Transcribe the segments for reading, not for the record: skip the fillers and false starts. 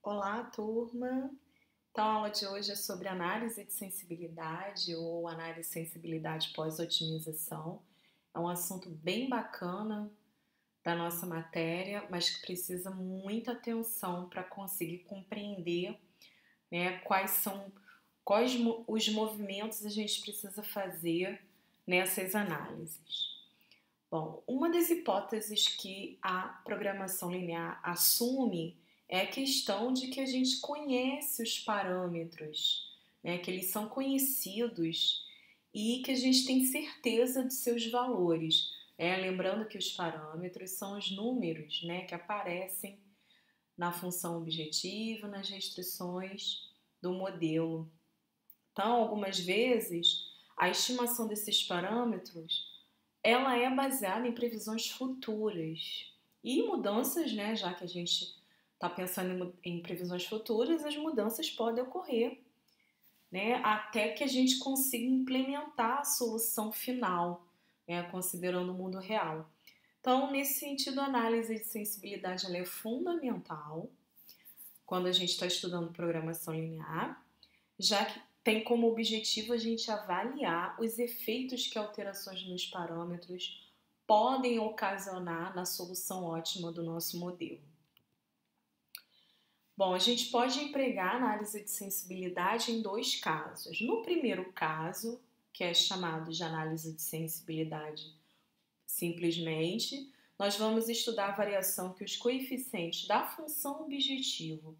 Olá, turma! Então, a aula de hoje é sobre análise de sensibilidade ou análise de sensibilidade pós-otimização. É um assunto bem bacana da nossa matéria, mas que precisa muita atenção para conseguir compreender, né, quais os movimentos a gente precisa fazer nessas análises. Bom, uma das hipóteses que a programação linear assume é a questão de que a gente conhece os parâmetros, né, que eles são conhecidos e que a gente tem certeza de seus valores. Lembrando que os parâmetros são os números, né, que aparecem na função objetiva, nas restrições do modelo. Então, algumas vezes, a estimação desses parâmetros ela é baseada em previsões futuras e mudanças, né? Já que a gente está pensando em previsões futuras, as mudanças podem ocorrer, né? Até que a gente consiga implementar a solução final, né? Considerando o mundo real. Então, nesse sentido, a análise de sensibilidade ela é fundamental quando a gente está estudando programação linear, já que tem como objetivo a gente avaliar os efeitos que alterações nos parâmetros podem ocasionar na solução ótima do nosso modelo. Bom, a gente pode empregar a análise de sensibilidade em dois casos. No primeiro caso, que é chamado de análise de sensibilidade simplesmente, nós vamos estudar a variação que os coeficientes da função objetivo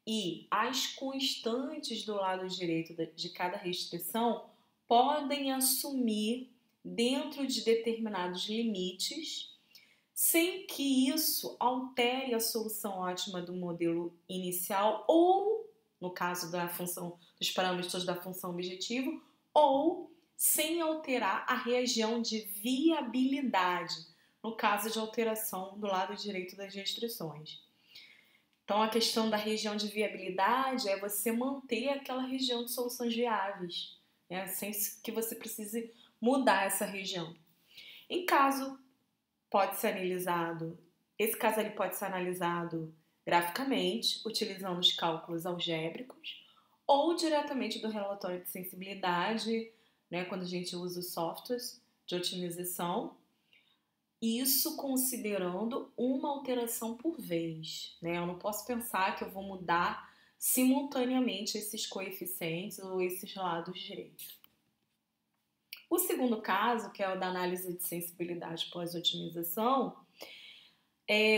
e as constantes do lado direito de cada restrição podem assumir dentro de determinados limites, sem que isso altere a solução ótima do modelo inicial ou, no caso da função dos parâmetros da função objetivo, ou sem alterar a região de viabilidade, no caso de alteração do lado direito das restrições. Então, a questão da região de viabilidade é você manter aquela região de soluções viáveis, né, sem que você precise mudar essa região. Esse caso ele pode ser analisado graficamente, utilizando os cálculos algébricos, ou diretamente do relatório de sensibilidade, né, quando a gente usa os softwares de otimização. Isso considerando uma alteração por vez, né? Eu não posso pensar que eu vou mudar simultaneamente esses coeficientes ou esses lados direitos. O segundo caso, que é o da análise de sensibilidade pós-otimização,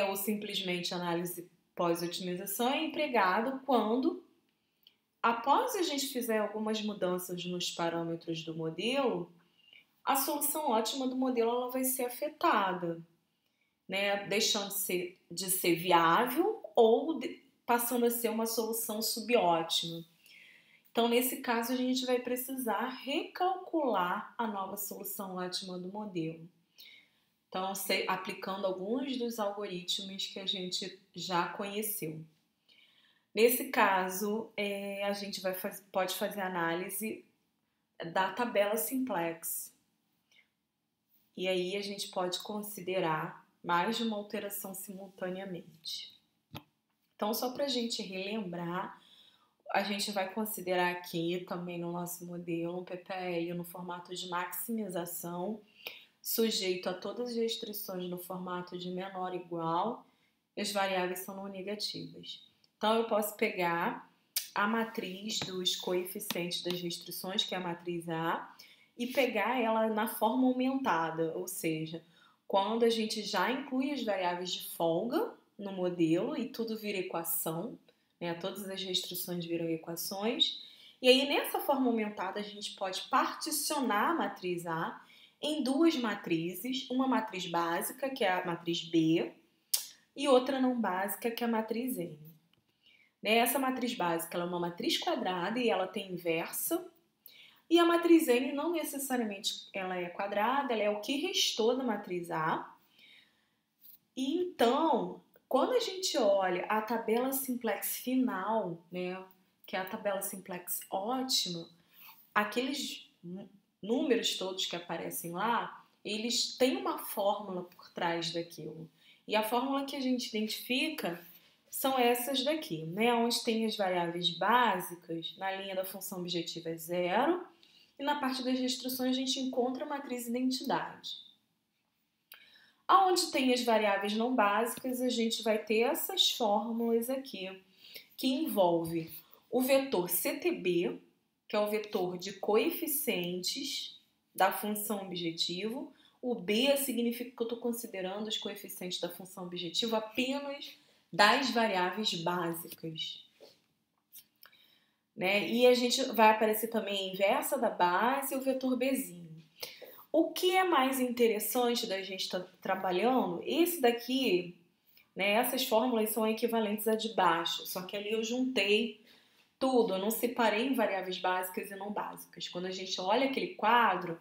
ou simplesmente análise pós-otimização, é empregado quando, após a gente fizer algumas mudanças nos parâmetros do modelo, a solução ótima do modelo ela vai ser afetada, né? Deixando de ser viável ou passando a ser uma solução subótima. Então, nesse caso, a gente vai precisar recalcular a nova solução ótima do modelo. Então, aplicando alguns dos algoritmos que a gente já conheceu. Nesse caso, a gente pode fazer análise da tabela simplex. E aí a gente pode considerar mais de uma alteração simultaneamente. Então, só para a gente relembrar, a gente vai considerar aqui também no nosso modelo um PPL no formato de maximização, sujeito a todas as restrições no formato de menor ou igual, e as variáveis são não negativas. Então, eu posso pegar a matriz dos coeficientes das restrições, que é a matriz A, e pegar ela na forma aumentada, ou seja, quando a gente já inclui as variáveis de folga no modelo e tudo vira equação, né? Todas as restrições viram equações, e aí nessa forma aumentada a gente pode particionar a matriz A em duas matrizes, uma matriz básica, que é a matriz B, e outra não básica, que é a matriz N. Essa matriz básica ela é uma matriz quadrada e ela tem inversa, e a matriz N não necessariamente ela é quadrada, ela é o que restou da matriz A. E então, quando a gente olha a tabela simplex final, né, que é a tabela simplex ótima, aqueles números todos que aparecem lá, eles têm uma fórmula por trás daquilo. E a fórmula que a gente identifica são essas daqui, né? Onde tem as variáveis básicas, na linha da função objetiva é 0, e na parte das restrições a gente encontra a matriz identidade. Aonde tem as variáveis não básicas, a gente vai ter essas fórmulas aqui, que envolve o vetor CTB, que é o vetor de coeficientes da função objetivo. O B significa que eu estou considerando os coeficientes da função objetivo apenas das variáveis básicas. Né? E a gente vai aparecer também a inversa da base e o vetor Bzinho. O que é mais interessante da gente estar trabalhando, esse daqui, né, essas fórmulas são equivalentes à de baixo, só que ali eu juntei tudo, eu não separei em variáveis básicas e não básicas. Quando a gente olha aquele quadro,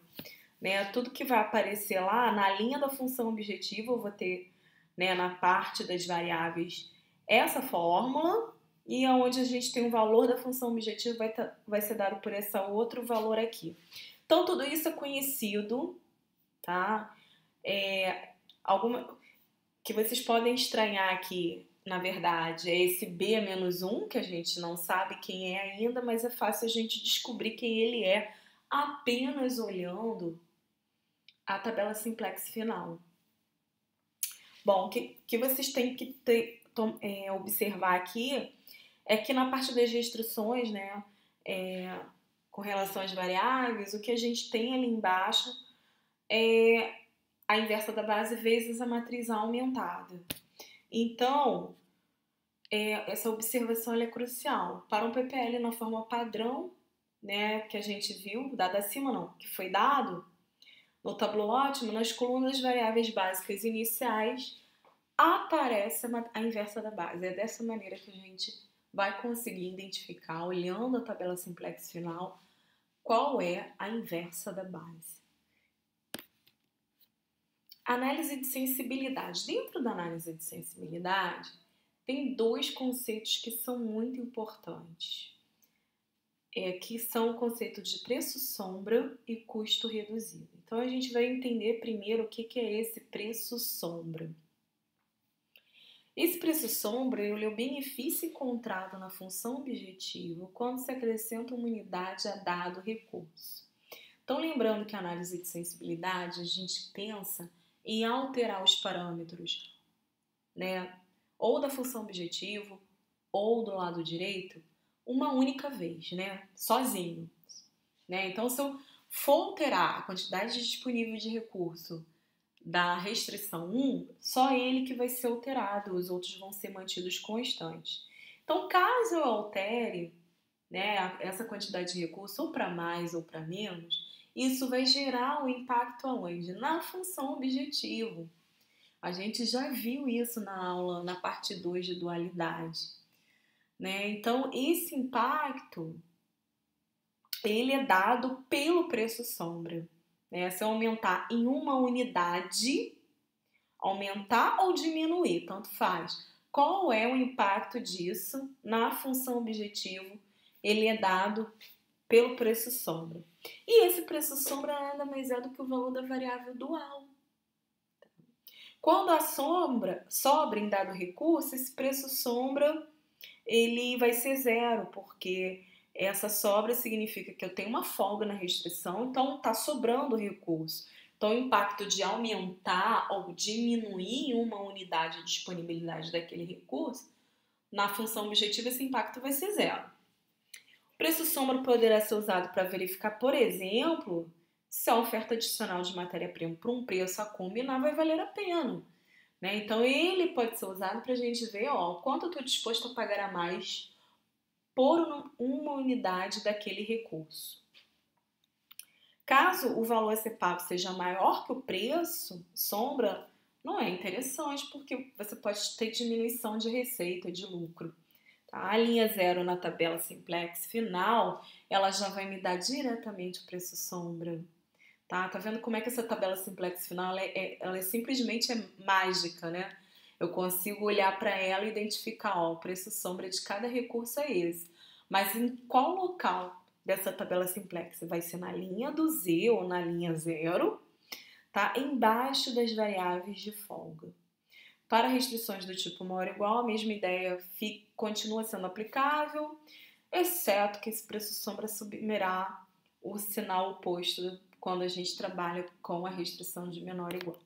né, tudo que vai aparecer lá, na linha da função objetiva, eu vou ter, né, na parte das variáveis essa fórmula, e onde a gente tem o valor da função objetiva vai ser dado por esse outro valor aqui. Então, tudo isso é conhecido, tá? Que vocês podem estranhar aqui, na verdade, é esse B-1, que a gente não sabe quem é ainda, mas é fácil a gente descobrir quem ele é apenas olhando a tabela simplex final. Bom, o que vocês têm que observar aqui é que na parte das restrições, né, com relação às variáveis, o que a gente tem ali embaixo é a inversa da base vezes a matriz A aumentada. Então, essa observação é crucial. Para um PPL na forma padrão, né, que a gente viu, dado acima não, que foi dado, no tableau ótimo, nas colunas variáveis básicas iniciais, aparece a inversa da base. É dessa maneira que a gente vai conseguir identificar, olhando a tabela simplex final, qual é a inversa da base. Análise de sensibilidade. Dentro da análise de sensibilidade, tem dois conceitos que são muito importantes, que são o conceito de preço-sombra e custo reduzido. Então, a gente vai entender primeiro o que é esse preço-sombra. Esse preço-sombra é o benefício encontrado na função objetivo quando se acrescenta uma unidade a dado recurso. Então, lembrando que a análise de sensibilidade, a gente pensa em alterar os parâmetros, né, ou da função objetivo ou do lado direito, uma única vez, né, sozinho. Né? Então, se eu for alterar a quantidade disponível de recurso da restrição 1, só ele que vai ser alterado, os outros vão ser mantidos constantes. Então, caso eu altere, né, essa quantidade de recurso ou para mais ou para menos, isso vai gerar um impacto aonde? Na função objetivo. A gente já viu isso na aula, na parte 2 de dualidade. Né? Então, esse impacto, ele é dado pelo preço-sombra. Né? Se eu aumentar em uma unidade, aumentar ou diminuir, tanto faz. Qual é o impacto disso na função objetivo? Ele é dado pelo preço-sombra. E esse preço-sombra nada mais é do que o valor da variável dual. Quando a sobra em dado recurso, esse preço-sombra ele vai ser zero, porque essa sobra significa que eu tenho uma folga na restrição, então está sobrando recurso. Então, o impacto de aumentar ou diminuir uma unidade de disponibilidade daquele recurso, na função objetiva, esse impacto vai ser zero. O preço-sombra poderá ser usado para verificar, por exemplo, se a oferta adicional de matéria-prima por um preço a combinar vai valer a pena. Né? Então, ele pode ser usado para a gente ver o quanto eu estou disposto a pagar a mais por uma unidade daquele recurso. Caso o valor a ser pago seja maior que o preço, sombra, não é interessante, porque você pode ter diminuição de receita, de lucro. Tá? A linha 0 na tabela simplex final, ela já vai me dar diretamente o preço sombra. Tá vendo como é que essa tabela simplex final ela simplesmente mágica, né? Eu consigo olhar para ela e identificar, o preço sombra de cada recurso é esse. Mas em qual local dessa tabela simplex? Vai ser na linha do Z ou na linha 0, tá? Embaixo das variáveis de folga. Para restrições do tipo maior ou igual, a mesma ideia continua sendo aplicável, exceto que esse preço sombra submerá o sinal oposto quando a gente trabalha com a restrição de menor ou igual.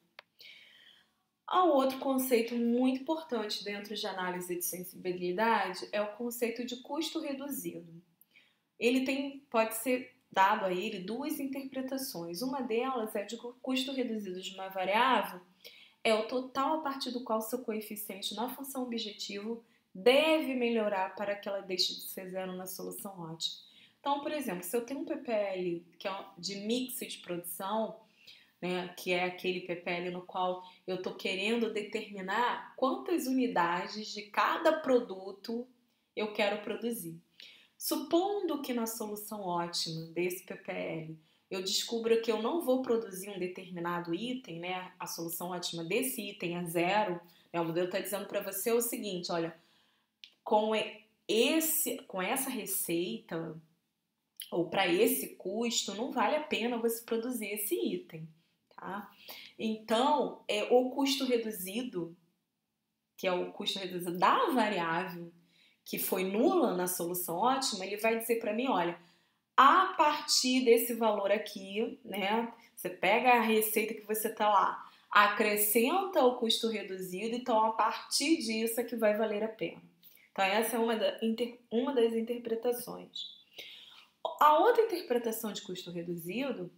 Há outro conceito muito importante dentro de análise de sensibilidade é o conceito de custo reduzido. Ele pode ser dado a ele duas interpretações. Uma delas é de que o custo reduzido de uma variável é o total a partir do qual seu coeficiente na função objetivo deve melhorar para que ela deixe de ser zero na solução ótima. Então, por exemplo, se eu tenho um PPL que é de mix de produção, né, que é aquele PPL no qual eu estou querendo determinar quantas unidades de cada produto eu quero produzir. Supondo que na solução ótima desse PPL eu descubra que eu não vou produzir um determinado item, né, a solução ótima desse item é zero, né, o modelo está dizendo para você o seguinte, olha, com essa receita ou para esse custo, não vale a pena você produzir esse item. Tá? Então, o custo reduzido, que é o custo reduzido da variável, que foi nula na solução ótima, ele vai dizer para mim, olha, a partir desse valor aqui, né, você pega a receita que você tá lá, acrescenta o custo reduzido, então a partir disso é que vai valer a pena. Então essa é uma das interpretações. A outra interpretação de custo reduzido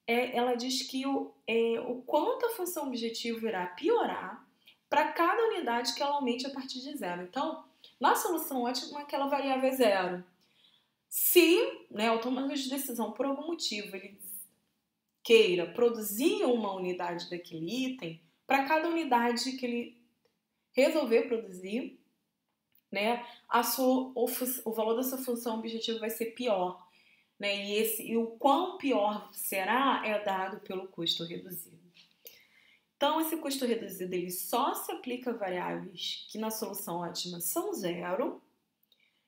ela diz que o quanto a função objetivo irá piorar para cada unidade que ela aumente a partir de zero. Então, na solução ótima, aquela variável é zero. Se, né, o tomador de decisão, por algum motivo, ele queira produzir uma unidade daquele item, para cada unidade que ele resolver produzir, né, o valor dessa função objetivo vai ser pior. Né? E o quão pior será é dado pelo custo reduzido. Então, esse custo reduzido ele só se aplica a variáveis que na solução ótima são zero.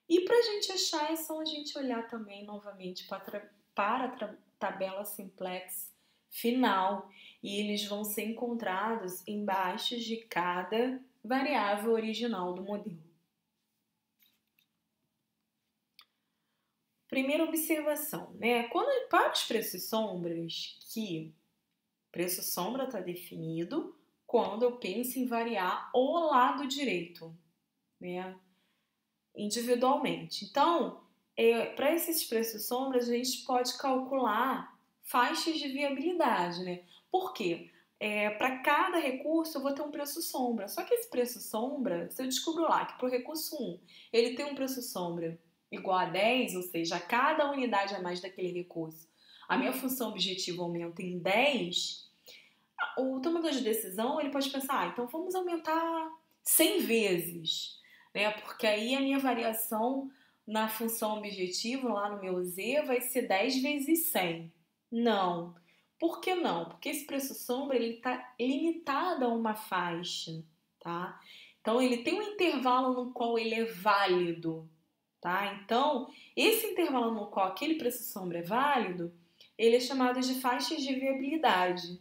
E para a gente achar, é só a gente olhar também novamente para a tabela simplex final. E eles vão ser encontrados embaixo de cada variável original do modelo. Primeira observação, né? Para os preços sombras, que preço sombra está definido quando eu penso em variar o lado direito, né? Individualmente. Então, para esses preços sombras, a gente pode calcular faixas de viabilidade, né? Por quê? Para cada recurso eu vou ter um preço sombra. Só que esse preço sombra, se eu descubro lá que para o recurso 1 ele tem um preço sombra igual a 10, ou seja, a cada unidade a mais daquele recurso, a minha função objetiva aumenta em 10, o tomador de decisão ele pode pensar, então vamos aumentar 100 vezes, né? Porque aí a minha variação na função objetivo, lá no meu Z, vai ser 10 vezes 100. Não. Por que não? Porque esse preço sombra está limitado a uma faixa, tá? Então ele tem um intervalo no qual ele é válido. Tá? Então, esse intervalo no qual aquele preço sombra é válido, ele é chamado de faixas de viabilidade.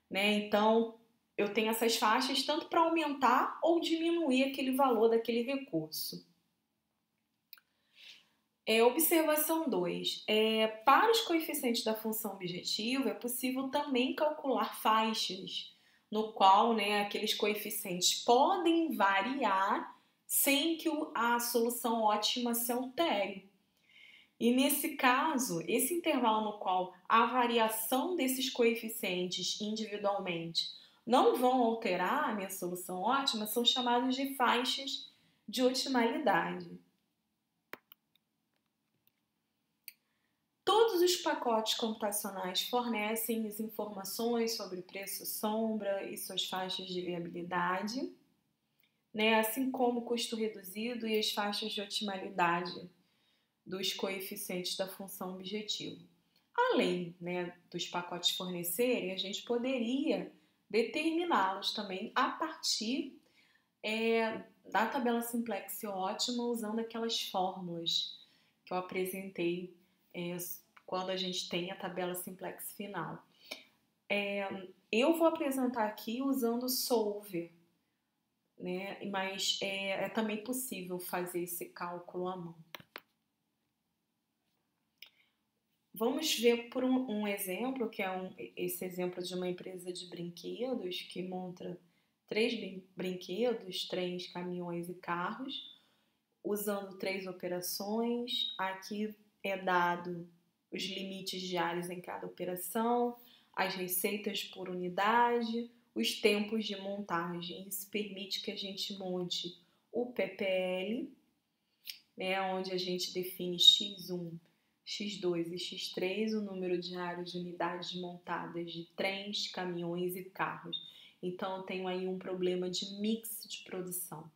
Né? Então, eu tenho essas faixas tanto para aumentar ou diminuir aquele valor daquele recurso. Observação 2. Para os coeficientes da função objetivo, é possível também calcular faixas, no qual, né, aqueles coeficientes podem variar sem que a solução ótima se altere. E nesse caso, esse intervalo no qual a variação desses coeficientes individualmente não vão alterar a minha solução ótima são chamados de faixas de otimalidade. Todos os pacotes computacionais fornecem as informações sobre preço sombra e suas faixas de viabilidade, né, assim como o custo reduzido e as faixas de otimalidade dos coeficientes da função objetivo. Além, né, dos pacotes fornecerem, a gente poderia determiná-los também a partir da tabela simplex ótima, usando aquelas fórmulas que eu apresentei quando a gente tem a tabela simplex final. Eu vou apresentar aqui usando o solver, né? Mas é também possível fazer esse cálculo à mão. Vamos ver por um exemplo, que é esse exemplo de uma empresa de brinquedos que monta 3 brinquedos, trens, caminhões e carros, usando 3 operações. Aqui é dado os limites diários em cada operação, as receitas por unidade, os tempos de montagem. Isso permite que a gente monte o PPL, né, onde a gente define X1, X2 e X3, o número diário de unidades montadas de trens, caminhões e carros. Então, eu tenho aí um problema de mix de produção.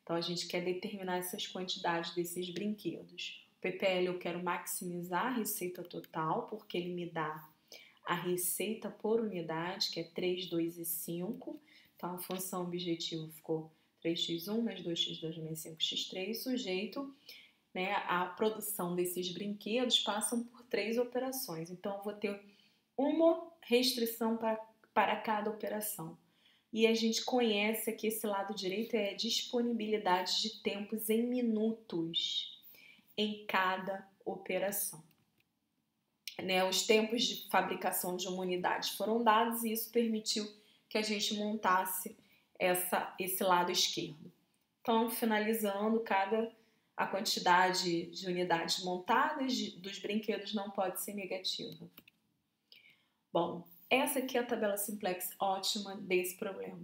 Então, a gente quer determinar essas quantidades desses brinquedos. O PPL eu quero maximizar a receita total, porque ele me dá a receita por unidade, que é 3, 2 e 5. Então, a função objetivo ficou 3x1 mais 2x2 mais 5x3, sujeito, né, a produção desses brinquedos passam por 3 operações. Então, eu vou ter uma restrição para cada operação. E a gente conhece aqui esse lado direito, é a disponibilidade de tempos em minutos em cada operação. Né, os tempos de fabricação de uma unidade foram dados e isso permitiu que a gente montasse esse lado esquerdo. Então, finalizando, a quantidade de unidades montadas dos brinquedos não pode ser negativa. Bom, essa aqui é a tabela simplex ótima desse problema.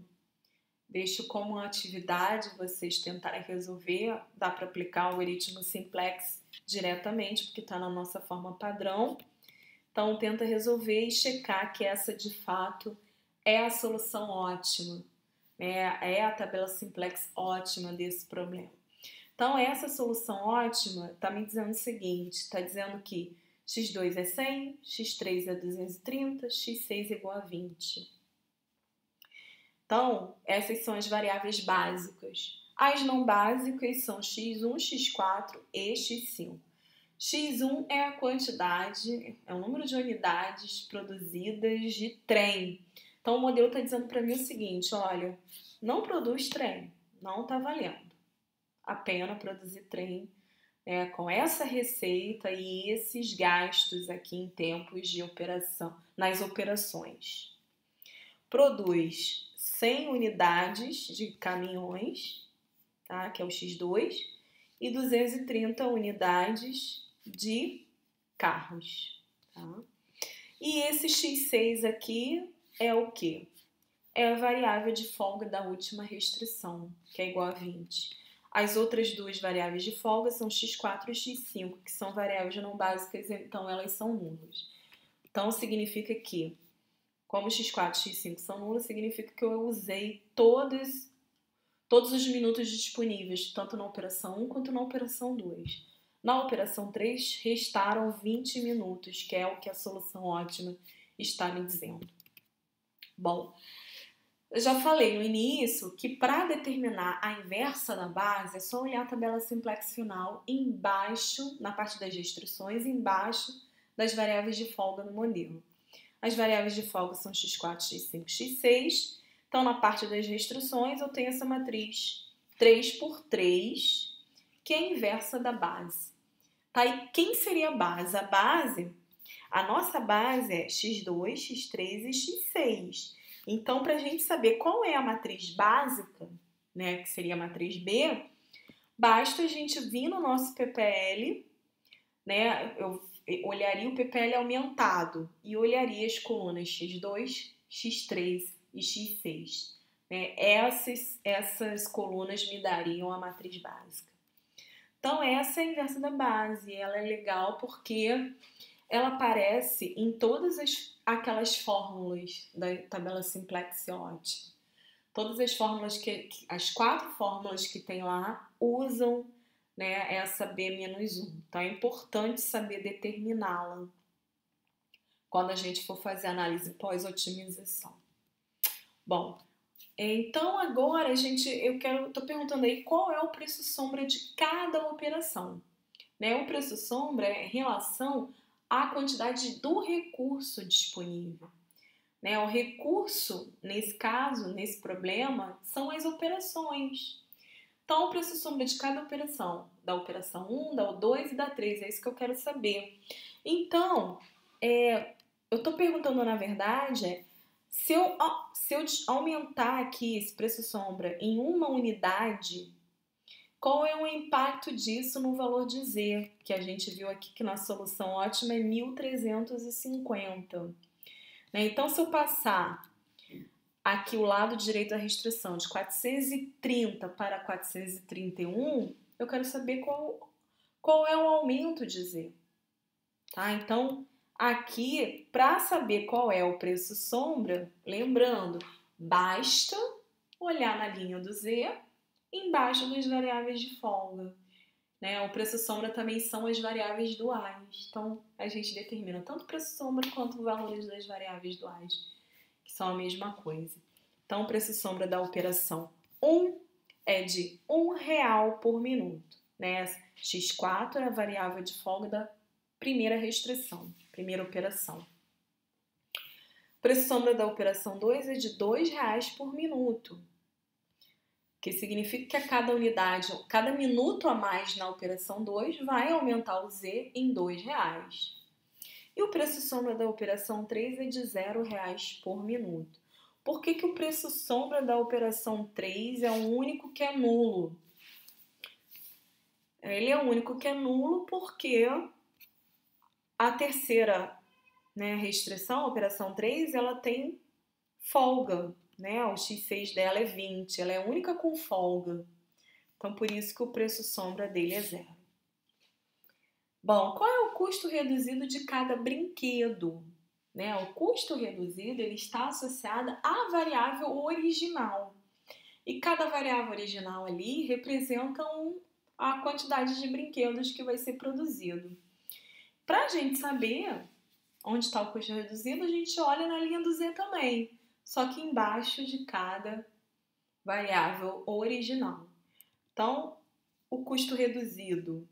Deixo como uma atividade vocês tentarem resolver. Dá para aplicar o algoritmo simplex diretamente, porque está na nossa forma padrão. Então, tenta resolver e checar que essa, de fato, é a solução ótima. É a tabela simplex ótima desse problema. Então, essa solução ótima está me dizendo o seguinte, está dizendo que x2 é 100, x3 é 230, x6 é igual a 20. Então, essas são as variáveis básicas. As não básicas são x1, x4 e x5. X1 é a quantidade, é o número de unidades produzidas de trem. Então, o modelo está dizendo para mim o seguinte, olha, não produz trem, não está valendo a pena produzir trem com essa receita e esses gastos aqui em tempos de operação, nas operações. Produz 100 unidades de caminhões, tá? Que é o X2, e 230 unidades de carros. Tá? E esse X6 aqui é o quê? É a variável de folga da última restrição, que é igual a 20. As outras duas variáveis de folga são x4 e x5, que são variáveis não básicas, então elas são nulas. Então, significa que, como x4 e x5 são nulas, significa que eu usei todos os minutos disponíveis, tanto na operação 1 quanto na operação 2. Na operação 3, restaram 20 minutos, que é o que a solução ótima está me dizendo. Bom, eu já falei no início que para determinar a inversa da base é só olhar a tabela simplex final embaixo, na parte das restrições, embaixo das variáveis de folga no modelo. As variáveis de folga são x4, x5, x6. Então, na parte das restrições, eu tenho essa matriz 3 por 3, que é a inversa da base. Tá? E quem seria a base? A nossa base é x2, x3 e x6. Então, para a gente saber qual é a matriz básica, né, que seria a matriz B, basta a gente vir no nosso PPL, né, eu olharia o PPL aumentado e olharia as colunas x2, x3 e x6. Né? Essas colunas me dariam a matriz básica. Então, essa é a inversa da base. Ela é legal porque ela aparece em todas aquelas fórmulas da tabela simplex ótima. Todas as fórmulas as 4 fórmulas que tem lá usam, né, essa B-1. Então é importante saber determiná-la quando a gente for fazer análise pós-otimização. Bom, então agora eu tô perguntando aí qual é o preço sombra de cada operação. Né? O preço sombra é em relação à quantidade do recurso disponível. né? O recurso, nesse caso, nesse problema, são as operações. Então, o preço sombra de cada operação, da operação 1, da 2 e da 3, é isso que eu quero saber. Então, eu estou perguntando, na verdade, se eu aumentar aqui esse preço sombra em uma unidade, qual é o impacto disso no valor de Z? Que a gente viu aqui que na solução ótima é 1.350. Né? Então, se eu passar aqui o lado direito da restrição de 430 para 431, eu quero saber qual é o aumento de Z. Tá? Então, aqui, para saber qual é o preço sombra, lembrando, basta olhar na linha do Z embaixo das variáveis de folga. Né? O preço sombra também são as variáveis duais. Então, a gente determina tanto o preço sombra quanto os valores das variáveis duais, que são a mesma coisa. Então, o preço sombra da operação 1 é de R$1 por minuto. Né? X4 é a variável de folga da primeira restrição, primeira operação. O preço sombra da operação 2 é de R$2 por minuto, que significa que a cada unidade, cada minuto a mais na operação 2 vai aumentar o Z em R$2. E o preço sombra da operação 3 é de R$0 por minuto. Por que o preço sombra da operação 3 é o único que é nulo? Ele é o único que é nulo porque a terceira, né, restrição, a operação 3, ela tem folga, né? O X6 dela é 20, ela é a única com folga. Então, por isso que o preço sombra dele é 0. Bom, qual é o custo reduzido de cada brinquedo? Né? O custo reduzido ele está associado à variável original. E cada variável original ali representa a quantidade de brinquedos que vai ser produzido. Para a gente saber onde está o custo reduzido, a gente olha na linha do Z também, só que embaixo de cada variável original. Então, o custo reduzido,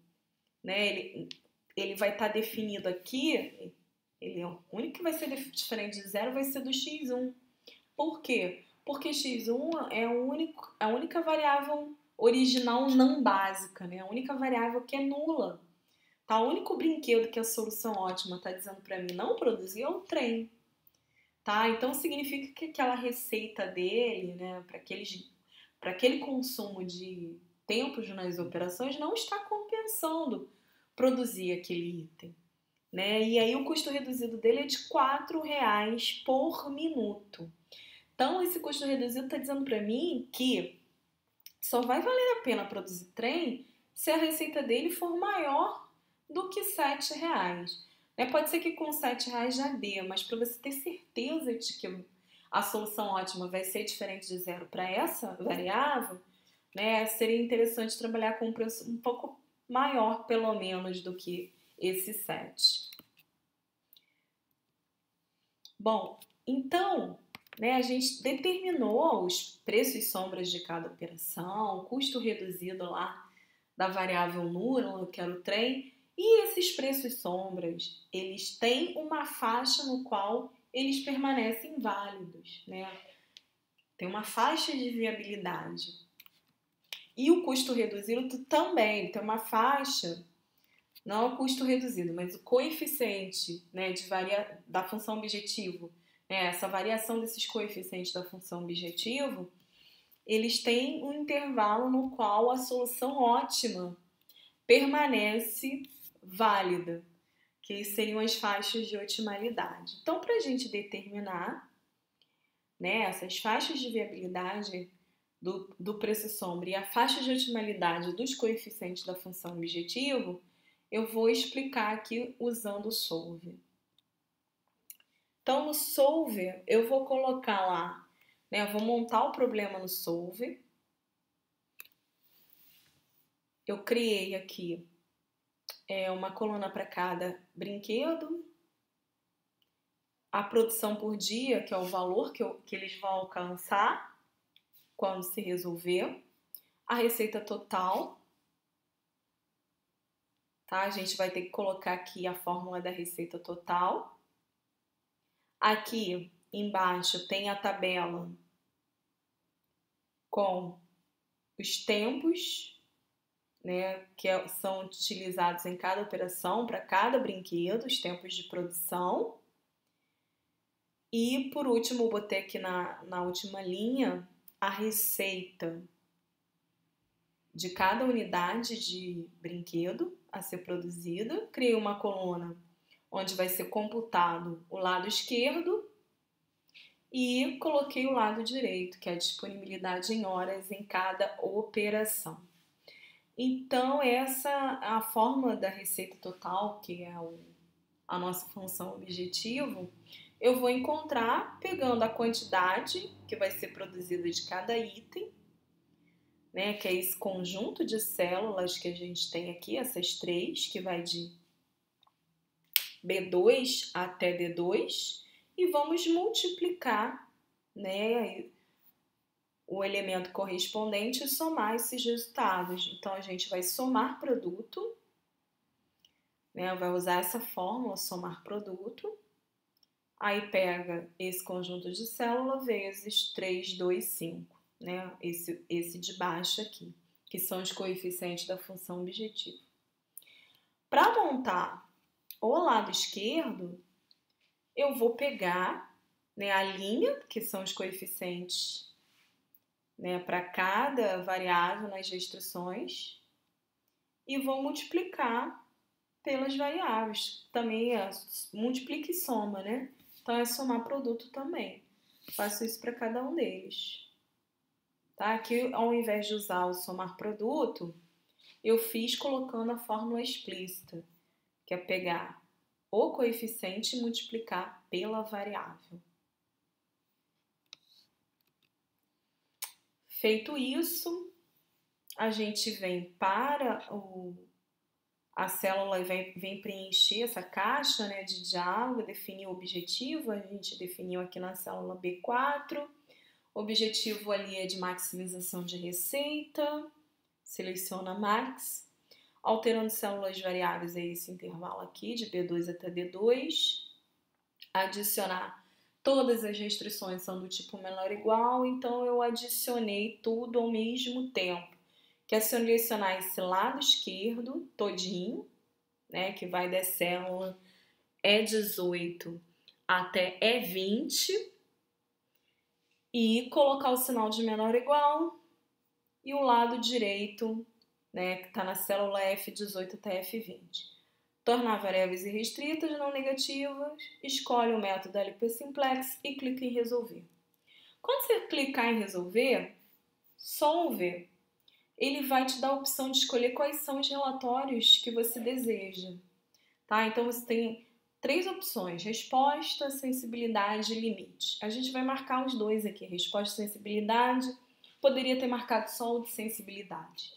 né, ele vai estar definido aqui, o único que vai ser diferente de 0 vai ser do x1. Por quê? Porque x1 é a única variável original não básica, né? A única variável que é nula. Tá? O único brinquedo que a solução ótima está dizendo para mim não produzir é o trem. Tá? Então significa que aquela receita dele, né, para aquele consumo de tempos nas operações não está compensando produzir aquele item. Né? E aí o custo reduzido dele é de R$4 por minuto. Então esse custo reduzido está dizendo para mim que só vai valer a pena produzir trem se a receita dele for maior do que R$7. Pode ser que com R$7 já dê, mas para você ter certeza de que a solução ótima vai ser diferente de 0 para essa variável, né, seria interessante trabalhar com um preço um pouco maior, pelo menos, do que esse 7. Bom, então, né, a gente determinou os preços sombras de cada operação, o custo reduzido lá da variável nula, que era o trem, e esses preços sombras, eles têm uma faixa no qual eles permanecem válidos, né? Tem uma faixa de viabilidade. E o custo reduzido também tem uma faixa, não o custo reduzido, mas o coeficiente, né, da função objetivo, né, essa variação desses coeficientes da função objetivo, eles têm um intervalo no qual a solução ótima permanece válida, que seriam as faixas de otimalidade. Então, para a gente determinar, né, essas faixas de viabilidade do preço sombra e a faixa de otimalidade dos coeficientes da função objetivo, eu vou explicar aqui usando o solver. Então, no solver, eu vou colocar lá, né, eu vou montar o problema no solver. Eu criei aqui uma coluna para cada brinquedo, a produção por dia, que é o valor que eles vão alcançar quando se resolver, a receita total, tá? A gente vai ter que colocar aqui a fórmula da receita total. Aqui embaixo tem a tabela com os tempos, né, que são utilizados em cada operação para cada brinquedo, os tempos de produção. E por último, eu botei aqui na última linha a receita de cada unidade de brinquedo a ser produzida. Criei uma coluna onde vai ser computado o lado esquerdo e coloquei o lado direito, que é a disponibilidade em horas em cada operação. Então, essa é a fórmula da receita total, que é a nossa função objetivo. Eu vou encontrar pegando a quantidade que vai ser produzida de cada item, né, que é esse conjunto de células que a gente tem aqui, essas três, que vai de B2 até D2, e vamos multiplicar, né, o elemento correspondente e somar esses resultados. Então, a gente vai somar produto, né, vai usar essa fórmula, somar produto, aí pega esse conjunto de célula vezes 3, 2, 5, né, esse de baixo aqui, que são os coeficientes da função objetiva. Para montar o lado esquerdo, eu vou pegar, né, a linha, que são os coeficientes, né, para cada variável nas restrições, e vou multiplicar pelas variáveis. Também multiplica e soma, né? Então é somar produto também. Faço isso para cada um deles. Tá? Aqui, ao invés de usar o somar produto, eu fiz colocando a fórmula explícita, que é pegar o coeficiente e multiplicar pela variável. Feito isso, a gente vem para a célula e vem preencher essa caixa, né, de diálogo, definir o objetivo. A gente definiu aqui na célula B4. O objetivo ali é de maximização de receita. Seleciona max. Alterando células variáveis é esse intervalo aqui, de B2 até D2. Adicionar. Todas as restrições são do tipo menor ou igual, então eu adicionei tudo ao mesmo tempo. Que é selecionar esse lado esquerdo todinho, né, que vai da célula E18 até E20, e colocar o sinal de menor ou igual, e o lado direito, né, que está na célula F18 até F20. Tornar variáveis irrestritas não negativas, escolhe o método LP Simplex e clica em resolver. Quando você clicar em resolver, solver, ele vai te dar a opção de escolher quais são os relatórios que você deseja. Tá? Então você tem 3 opções: resposta, sensibilidade e limite. A gente vai marcar os dois aqui, resposta e sensibilidade. Poderia ter marcado só o de sensibilidade.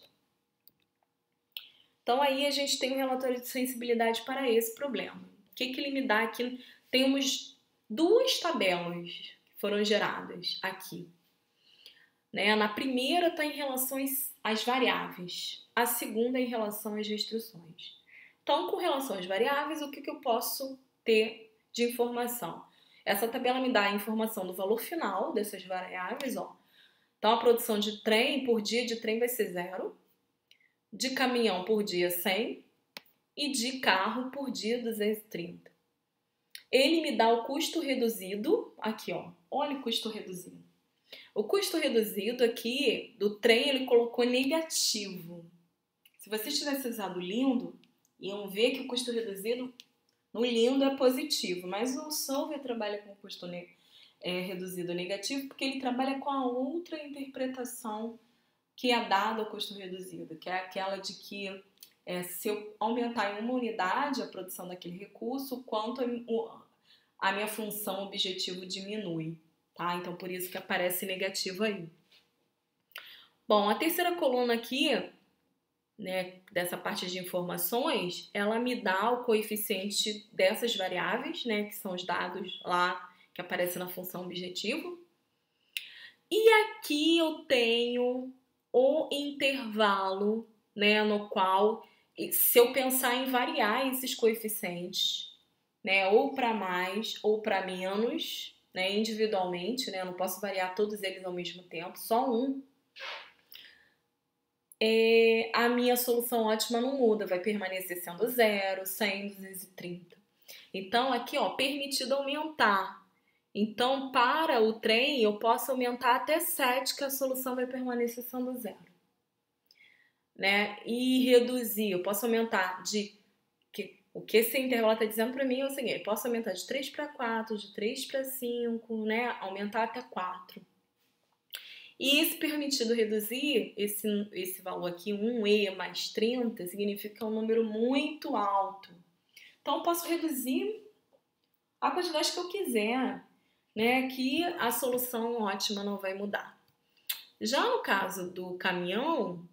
Então, aí a gente tem um relatório de sensibilidade para esse problema. O que ele me dá aqui? Temos 2 tabelas que foram geradas aqui. Né? Na primeira está em relação às variáveis. A segunda é em relação às restrições. Então, com relação às variáveis, o que eu posso ter de informação? Essa tabela me dá a informação do valor final dessas variáveis. Ó. Então, a produção de trem por dia de trem vai ser 0. De caminhão por dia 100 e de carro por dia 230. Ele me dá o custo reduzido, aqui ó, olha o custo reduzido. O custo reduzido aqui do trem ele colocou negativo. Se vocês tivessem usado lindo, iam ver que o custo reduzido no lindo é positivo, mas o Solver trabalha com o custo reduzido negativo porque ele trabalha com a outra interpretação que é dada ao custo reduzido, que é aquela de que se eu aumentar em uma unidade a produção daquele recurso, quanto a minha função objetivo diminui, tá? Então, por isso que aparece negativo aí. Bom, a terceira coluna aqui, né, dessa parte de informações, ela me dá o coeficiente dessas variáveis, né, que são os dados lá que aparecem na função objetivo. E aqui eu tenho o intervalo, né, no qual, se eu pensar em variar esses coeficientes, né, ou para mais ou para menos, né, individualmente, né, eu não posso variar todos eles ao mesmo tempo, só um, a minha solução ótima não muda, vai permanecer sendo 0, 100, 230. Então, aqui, ó, permitido aumentar. Então, para o trem, eu posso aumentar até 7, que a solução vai permanecer sendo 0. Né? E reduzir, eu posso aumentar o que esse intervalo está dizendo para mim é o seguinte, eu posso aumentar de 3 para 4, de 3 para 5, né? Aumentar até 4. E esse permitido reduzir, esse valor aqui, 1e mais 30, significa que é um número muito alto. Então, eu posso reduzir a quantidade que eu quiser, né? Que a solução ótima não vai mudar. Já no caso do caminhão,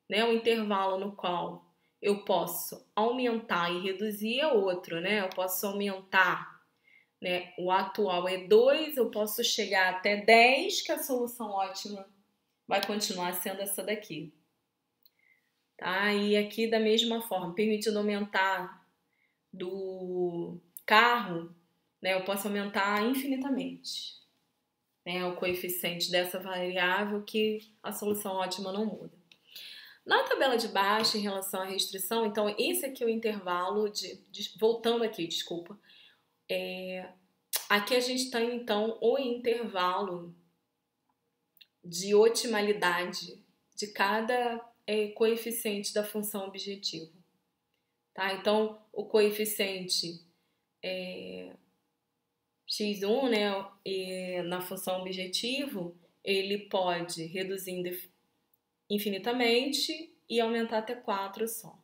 né, o intervalo no qual eu posso aumentar e reduzir é outro, né? Eu posso aumentar, né? O atual é 2, eu posso chegar até 10, que a solução ótima vai continuar sendo essa daqui. Tá? E aqui da mesma forma, permitindo aumentar do carro, né? Eu posso aumentar infinitamente, né? O coeficiente dessa variável, que a solução ótima não muda. Na tabela de baixo, em relação à restrição, então esse aqui é o intervalo voltando aqui, desculpa. Aqui a gente tem, então, o intervalo de otimalidade de cada coeficiente da função objetivo. Tá? Então, o coeficiente x1, né, na função objetivo, ele pode reduzir infinitamente e aumentar até 4 só.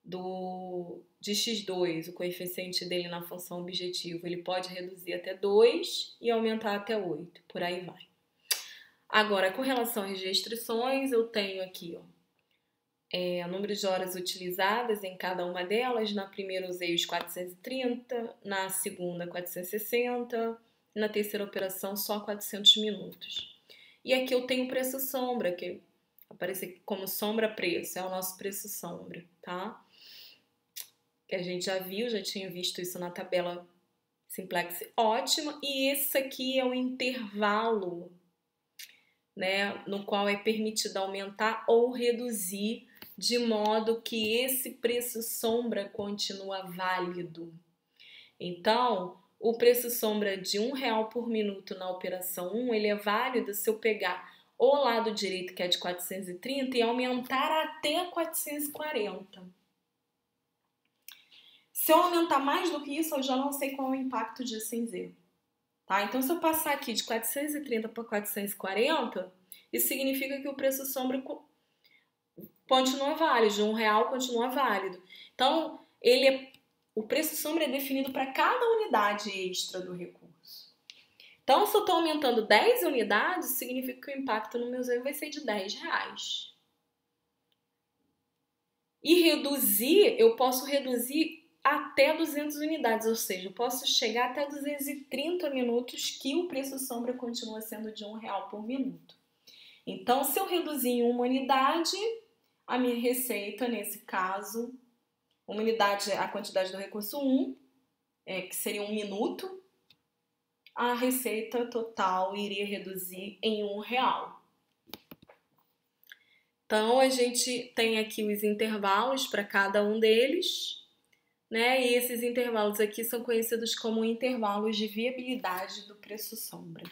De x2, o coeficiente dele na função objetivo, ele pode reduzir até 2 e aumentar até 8, por aí vai. Agora, com relação às restrições, eu tenho aqui, ó, o número de horas utilizadas em cada uma delas. Na primeira usei os 430, na segunda 460, na terceira operação só 400 minutos. E aqui eu tenho o preço sombra, que aparece aqui como sombra-preço, é o nosso preço sombra, tá? Que a gente já viu, já tinha visto isso na tabela simplex ótima. E esse aqui é o intervalo, né, no qual é permitido aumentar ou reduzir, de modo que esse preço sombra continua válido. Então, o preço sombra de R$1 por minuto na operação 1, ele é válido se eu pegar o lado direito, que é de 430, e aumentar até 440. Se eu aumentar mais do que isso, eu já não sei qual é o impacto disso em Z. Tá? Então, se eu passar aqui de 430 para 440, isso significa que o preço sombra continua válido, de R$1 continua válido. Então, o preço sombra é definido para cada unidade extra do recurso. Então, se eu estou aumentando 10 unidades, significa que o impacto no meu Z vai ser de R$10. E reduzir, eu posso reduzir até 200 unidades, ou seja, eu posso chegar até 230 minutos, que o preço sombra continua sendo de R$1 por minuto. Então, se eu reduzir em uma unidade, a minha receita, nesse caso, uma unidade é a quantidade do recurso 1, que seria 1 minuto, a receita total iria reduzir em R$1. Então, a gente tem aqui os intervalos para cada um deles, né? E esses intervalos aqui são conhecidos como intervalos de viabilidade do preço sombra.